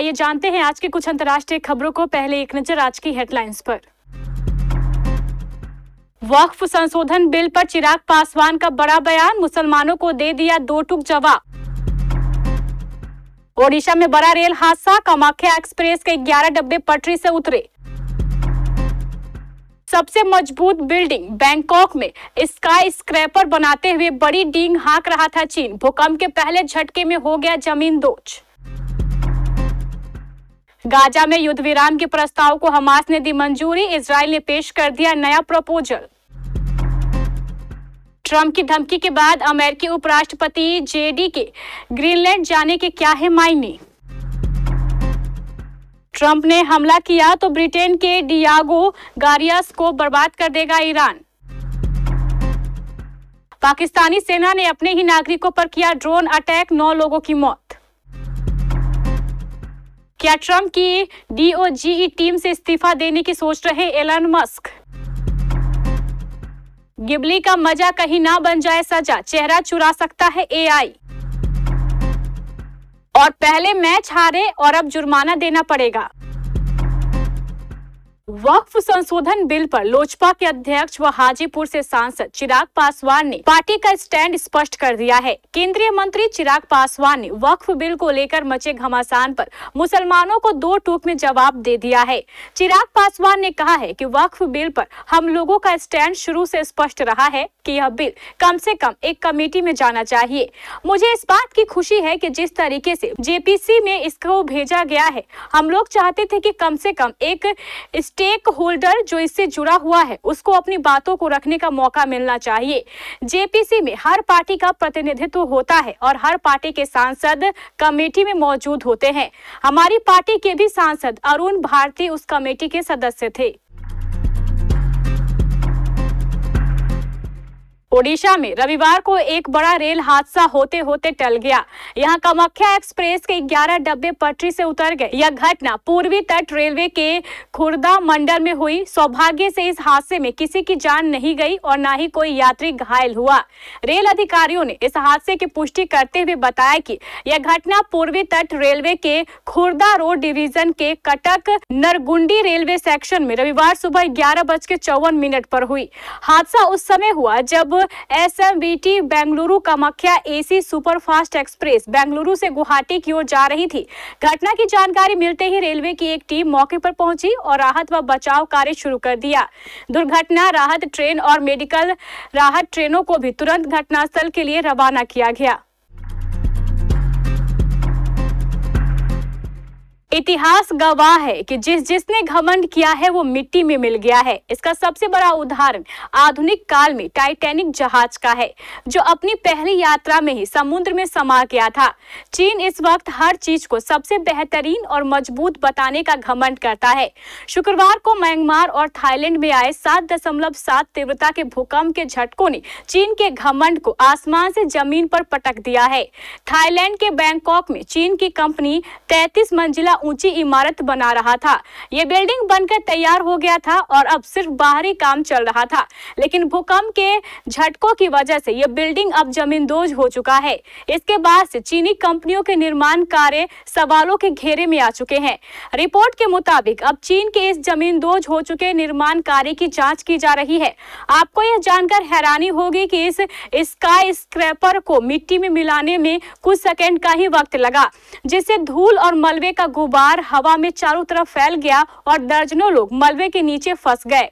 आइए जानते हैं आज की कुछ अंतर्राष्ट्रीय खबरों को। पहले एक नजर आज की हेडलाइंस पर। वक्फ संशोधन बिल पर चिराग पासवान का बड़ा बयान, मुसलमानों को दे दिया दो टूक जवाब। ओडिशा में बड़ा रेल हादसा, कामाख्या एक्सप्रेस के 11 डब्बे पटरी से उतरे। सबसे मजबूत बिल्डिंग बैंकॉक में स्काई स्क्रैपर बनाते हुए बड़ी डींग हाँक रहा था चीन, भूकंप के पहले झटके में हो गया जमीन दोज। गाजा में युद्ध विराम के प्रस्ताव को हमास ने दी मंजूरी, इजराइल ने पेश कर दिया नया प्रपोजल। ट्रंप की धमकी के बाद अमेरिकी उपराष्ट्रपति जेडी के ग्रीनलैंड जाने के क्या है मायने। ट्रंप ने हमला किया तो ब्रिटेन के डियागो गारियास को बर्बाद कर देगा ईरान। पाकिस्तानी सेना ने अपने ही नागरिकों पर किया ड्रोन अटैक, 9 लोगों की मौत। क्या ट्रंप की डीओजीई टीम से इस्तीफा देने की सोच रहे एलन मस्क। गिबली का मजा कहीं ना बन जाए सजा, चेहरा चुरा सकता है एआई। और पहले मैच हारे और अब जुर्माना देना पड़ेगा। वक्फ संशोधन बिल पर लोजपा के अध्यक्ष व हाजीपुर से सांसद चिराग पासवान ने पार्टी का स्टैंड स्पष्ट कर दिया है। केंद्रीय मंत्री चिराग पासवान ने वक्फ बिल को लेकर मचे घमासान पर मुसलमानों को दो टूक में जवाब दे दिया है। चिराग पासवान ने कहा है कि वक्फ बिल पर हम लोगों का स्टैंड शुरू से स्पष्ट रहा है कि यह बिल कम से कम एक कमेटी में जाना चाहिए। मुझे इस बात की खुशी है कि जिस तरीके से जेपीसी में इसको भेजा गया है, हम लोग चाहते थे कि कम से कम एक स्टेक होल्डर जो इससे जुड़ा हुआ है उसको अपनी बातों को रखने का मौका मिलना चाहिए। जेपीसी में हर पार्टी का प्रतिनिधित्व होता है और हर पार्टी के सांसद कमेटी में मौजूद होते हैं। हमारी पार्टी के भी सांसद अरुण भारती उस कमेटी के सदस्य थे। ओडिशा में रविवार को एक बड़ा रेल हादसा होते होते टल गया। यहां कामाख्या एक्सप्रेस के 11 डब्बे पटरी से उतर गए। यह घटना पूर्वी तट रेलवे के खुर्दा मंडल में हुई। सौभाग्य से इस हादसे में किसी की जान नहीं गई और न ही कोई यात्री घायल हुआ। रेल अधिकारियों ने इस हादसे की पुष्टि करते हुए बताया कि यह घटना पूर्वी तट रेलवे के खुर्दा रोड डिवीजन के कटक नरगुंडी रेलवे सेक्शन में रविवार सुबह 11:54 पर हुई। हादसा उस समय हुआ जब SMBT Bengaluru Kamakhya AC superfast express Bengaluru से गुवाहाटी की ओर जा रही थी। घटना की जानकारी मिलते ही रेलवे की एक टीम मौके पर पहुंची और राहत व बचाव कार्य शुरू कर दिया। दुर्घटना राहत ट्रेन और मेडिकल राहत ट्रेनों को भी तुरंत घटनास्थल के लिए रवाना किया गया। इतिहास गवाह है कि जिसने घमंड किया है वो मिट्टी में मिल गया है। इसका सबसे बड़ा उदाहरण आधुनिक काल में टाइटैनिक जहाज का है, जो अपनी पहली यात्रा में ही समुद्र में समा गया था। चीन इस वक्त हर चीज को सबसे बेहतरीन और मजबूत बताने का घमंड करता है। शुक्रवार को म्यांमार और थाईलैंड में आए 7.7 तीव्रता के भूकंप के झटकों ने चीन के घमंड को आसमान से जमीन पर पटक दिया है। थाईलैंड के बैंकॉक में चीन की कंपनी 33 मंजिला ऊंची इमारत बना रहा था। यह बिल्डिंग बनकर तैयार हो गया था और अब सिर्फ बाहरी काम चल रहा था, लेकिन भूकंप के झटकों की वजह से यह बिल्डिंग अब जमींदोज हो चुका है। इसके बाद से चीनी कंपनियों के निर्माण कार्य सवालों के घेरे में आ चुके हैं। रिपोर्ट के मुताबिक अब चीन के इस जमींदोज हो चुके निर्माण कार्य की जांच की जा रही है। आपको यह जानकर हैरानी होगी कि इस स्काई स्क्रैपर को मिट्टी में मिलाने में कुछ सेकंड का ही वक्त लगा, जिससे धूल और मलबे का गुबार हवा में चारों तरफ फैल गया और दर्जनों लोग मलबे के नीचे फंस गए।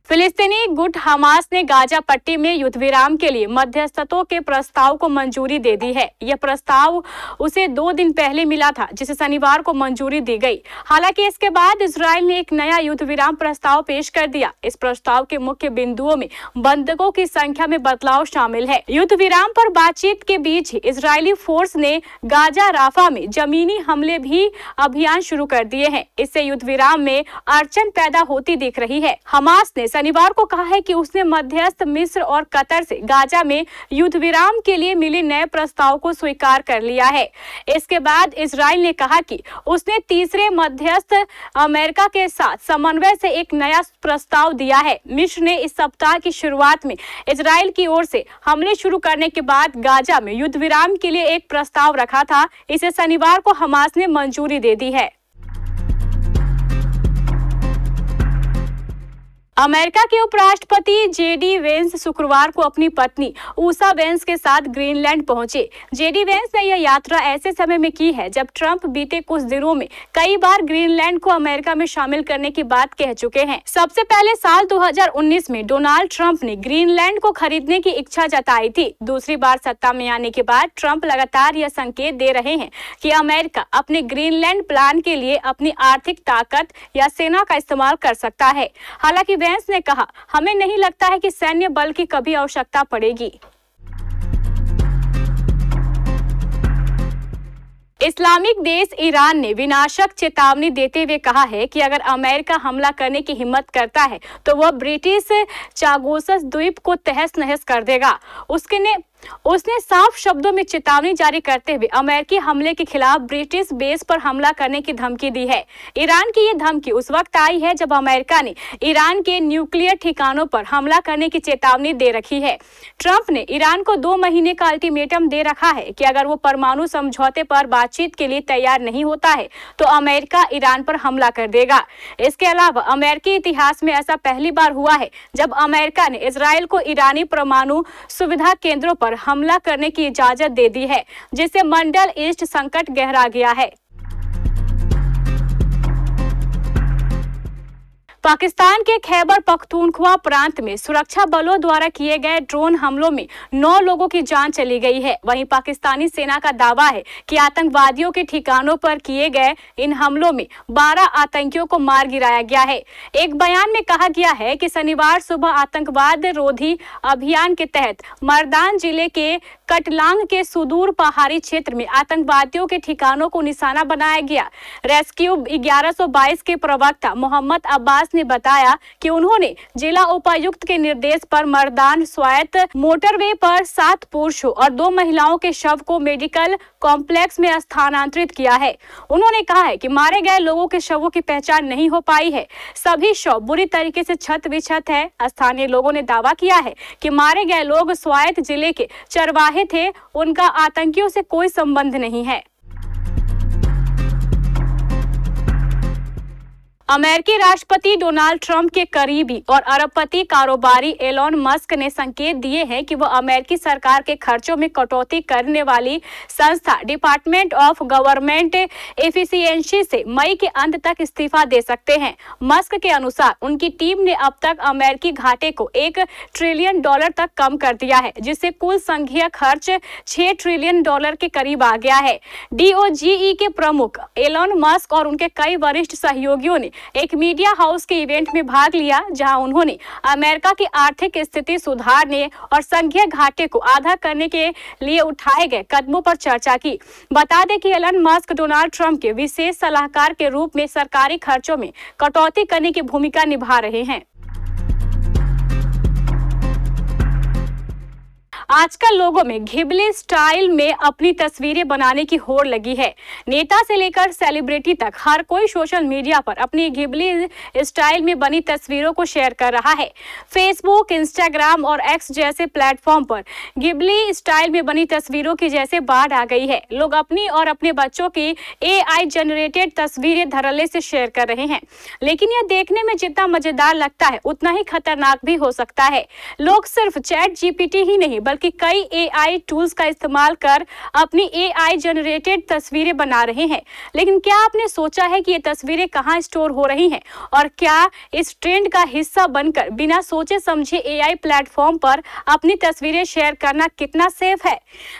फिलिस्तीनी गुट हमास ने गाजा पट्टी में युद्ध विराम के लिए मध्यस्थतों के प्रस्ताव को मंजूरी दे दी है। यह प्रस्ताव उसे 2 दिन पहले मिला था, जिसे शनिवार को मंजूरी दी गई। हालांकि इसके बाद इजराइल ने एक नया युद्ध विराम प्रस्ताव पेश कर दिया। इस प्रस्ताव के मुख्य बिंदुओं में बंधकों की संख्या में बदलाव शामिल है। युद्ध विराम पर बातचीत के बीच ही इजरायली फोर्स ने गाजा राफा में जमीनी हमले भी अभियान शुरू कर दिए हैं। इससे युद्ध विराम में अड़चन पैदा होती दिख रही है। हमास ने शनिवार को कहा है कि उसने मध्यस्थ मिस्र और कतर से गाजा में युद्ध विराम के लिए मिले नए प्रस्ताव को स्वीकार कर लिया है। इसके बाद इजराइल ने कहा कि उसने तीसरे मध्यस्थ अमेरिका के साथ समन्वय से एक नया प्रस्ताव दिया है। मिस्र ने इस सप्ताह की शुरुआत में इजराइल की ओर से हमले शुरू करने के बाद गाजा में युद्ध विराम के लिए एक प्रस्ताव रखा था। इसे शनिवार को हमास ने मंजूरी दे दी है। अमेरिका के उपराष्ट्रपति जेडी वेंस शुक्रवार को अपनी पत्नी ऊषा वेंस के साथ ग्रीनलैंड पहुंचे। जेडी वेंस ने यह यात्रा ऐसे समय में की है जब ट्रंप बीते कुछ दिनों में कई बार ग्रीनलैंड को अमेरिका में शामिल करने की बात कह चुके हैं। सबसे पहले साल 2019 में डोनाल्ड ट्रंप ने ग्रीनलैंड को खरीदने की इच्छा जताई थी। दूसरी बार सत्ता में आने के बाद ट्रंप लगातार यह संकेत दे रहे हैं कि अमेरिका अपने ग्रीनलैंड प्लान के लिए अपनी आर्थिक ताकत या सेना का इस्तेमाल कर सकता है। हालांकि वेंस ने कहा, हमें नहीं लगता है कि सैन्य बल की कभी आवश्यकता पड़ेगी। इस्लामिक देश ईरान ने विनाशक चेतावनी देते हुए कहा है कि अगर अमेरिका हमला करने की हिम्मत करता है तो वह ब्रिटिश चागोसस द्वीप को तहस नहस कर देगा। उसने साफ शब्दों में चेतावनी जारी करते हुए अमेरिकी हमले के खिलाफ ब्रिटिश बेस पर हमला करने की धमकी दी है। ईरान की ये धमकी उस वक्त आई है जब अमेरिका ने ईरान के न्यूक्लियर ठिकानों पर हमला करने की चेतावनी दे रखी है। ट्रंप ने ईरान को 2 महीने का अल्टीमेटम दे रखा है कि अगर वो परमाणु समझौते पर बातचीत के लिए तैयार नहीं होता है तो अमेरिका ईरान पर हमला कर देगा। इसके अलावा अमेरिकी इतिहास में ऐसा पहली बार हुआ है जब अमेरिका ने इजराइल को ईरानी परमाणु सुविधा केंद्रों पर हमला करने की इजाजत दे दी है, जिससे मिडल ईस्ट संकट गहरा गया है। पाकिस्तान के खैबर पख्तूनख्वा प्रांत में सुरक्षा बलों द्वारा किए गए ड्रोन हमलों में 9 लोगों की जान चली गई है। वहीं पाकिस्तानी सेना का दावा है कि आतंकवादियों के ठिकानों पर किए गए इन हमलों में 12 आतंकियों को मार गिराया गया है। एक बयान में कहा गया है कि शनिवार सुबह आतंकवाद रोधी अभियान के तहत मर्दान जिले के कटलांग के सुदूर पहाड़ी क्षेत्र में आतंकवादियों के ठिकानों को निशाना बनाया गया। रेस्क्यू 1122 के प्रवक्ता मोहम्मद अब्बास ने बताया कि उन्होंने जिला उपायुक्त के निर्देश पर मर्दान स्वायत्त मोटरवे पर 7 पुरुषों और 2 महिलाओं के शव को मेडिकल कॉम्प्लेक्स में स्थानांतरित किया है। उन्होंने कहा है कि मारे गए लोगों के शवों की पहचान नहीं हो पाई है। सभी शव बुरी तरीके से क्षत विक्षत है। स्थानीय लोगों ने दावा किया है कि मारे गए लोग स्वायत्त जिले के चरवाहे थे। उनका आतंकियों से कोई संबंध नहीं है। अमेरिकी राष्ट्रपति डोनाल्ड ट्रंप के करीबी और अरबपति कारोबारी एलोन मस्क ने संकेत दिए हैं कि वह अमेरिकी सरकार के खर्चों में कटौती करने वाली संस्था डिपार्टमेंट ऑफ गवर्नमेंट एफिशिएंसी से मई के अंत तक इस्तीफा दे सकते हैं। मस्क के अनुसार उनकी टीम ने अब तक अमेरिकी घाटे को $1 ट्रिलियन तक कम कर दिया है, जिससे कुल संघीय खर्च $6 ट्रिलियन के करीब आ गया है। DOGE के प्रमुख एलोन मस्क और उनके कई वरिष्ठ सहयोगियों ने एक मीडिया हाउस के इवेंट में भाग लिया, जहां उन्होंने अमेरिका की आर्थिक स्थिति सुधारने और संघीय घाटे को आधा करने के लिए उठाए गए कदमों पर चर्चा की। बता दें कि एलन मस्क डोनाल्ड ट्रंप के विशेष सलाहकार के रूप में सरकारी खर्चों में कटौती करने की भूमिका निभा रहे हैं। आजकल लोगों में घिबली स्टाइल में अपनी तस्वीरें बनाने की होड़ लगी है। नेता से लेकर सेलिब्रिटी तक हर कोई सोशल मीडिया पर अपनी घिबली स्टाइल में बनी तस्वीरों को शेयर कर रहा है। फेसबुक, इंस्टाग्राम और एक्स जैसे प्लेटफॉर्म पर घिबली स्टाइल में बनी तस्वीरों की जैसे बाढ़ आ गई है। लोग अपनी और अपने बच्चों की AI जनरेटेड तस्वीरें धड़ल्ले से शेयर कर रहे हैं, लेकिन यह देखने में जितना मजेदार लगता है उतना ही खतरनाक भी हो सकता है। लोग सिर्फ ChatGPT ही नहीं बल्कि कई AI टूल्स का इस्तेमाल कर अपनी AI जनरेटेड तस्वीरें बना रहे हैं। लेकिन क्या आपने सोचा है कि ये तस्वीरें कहां स्टोर हो रही हैं और क्या इस ट्रेंड का हिस्सा बनकर बिना सोचे समझे AI प्लेटफॉर्म पर अपनी तस्वीरें शेयर करना कितना सेफ है?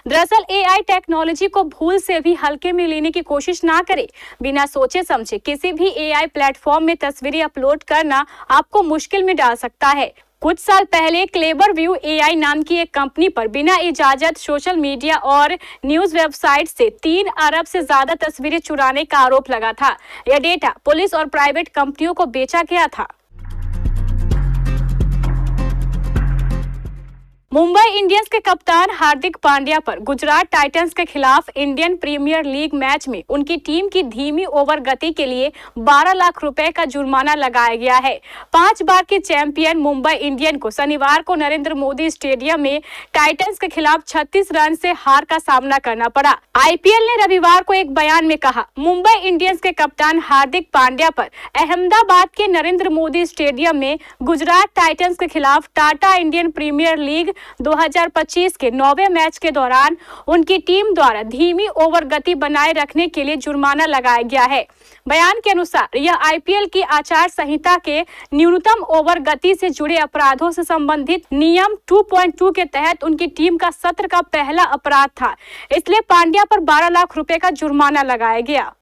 दरअसल AI टेक्नोलॉजी को भूल से भी हल्के में लेने की कोशिश ना करें। बिना सोचे समझे किसी भी AI प्लेटफॉर्म में तस्वीरें अपलोड करना आपको मुश्किल में डाल सकता है। कुछ साल पहले क्लेवर व्यू AI नाम की एक कंपनी पर बिना इजाजत सोशल मीडिया और न्यूज वेबसाइट से 3 अरब से ज्यादा तस्वीरें चुराने का आरोप लगा था। यह डेटा पुलिस और प्राइवेट कंपनियों को बेचा गया था। मुंबई इंडियंस के कप्तान हार्दिक पांड्या पर गुजरात टाइटंस के खिलाफ इंडियन प्रीमियर लीग मैच में उनकी टीम की धीमी ओवर गति के लिए 12 लाख रुपए का जुर्माना लगाया गया है। 5 बार के चैंपियन मुंबई इंडियन को शनिवार को नरेंद्र मोदी स्टेडियम में टाइटंस के खिलाफ 36 रन से हार का सामना करना पड़ा। आईपीएल ने रविवार को एक बयान में कहा, मुंबई इंडियंस के कप्तान हार्दिक पांड्या पर अहमदाबाद के नरेंद्र मोदी स्टेडियम में गुजरात टाइटंस के खिलाफ टाटा इंडियन प्रीमियर लीग 2025 के 9वें मैच के दौरान उनकी टीम द्वारा धीमी ओवर गति बनाए रखने के लिए जुर्माना लगाया गया है। बयान के अनुसार यह आईपीएल की आचार संहिता के न्यूनतम ओवर गति से जुड़े अपराधों से संबंधित नियम 2.2 के तहत उनकी टीम का सत्र का पहला अपराध था। इसलिए पांड्या पर 12 लाख रुपए का जुर्माना लगाया गया।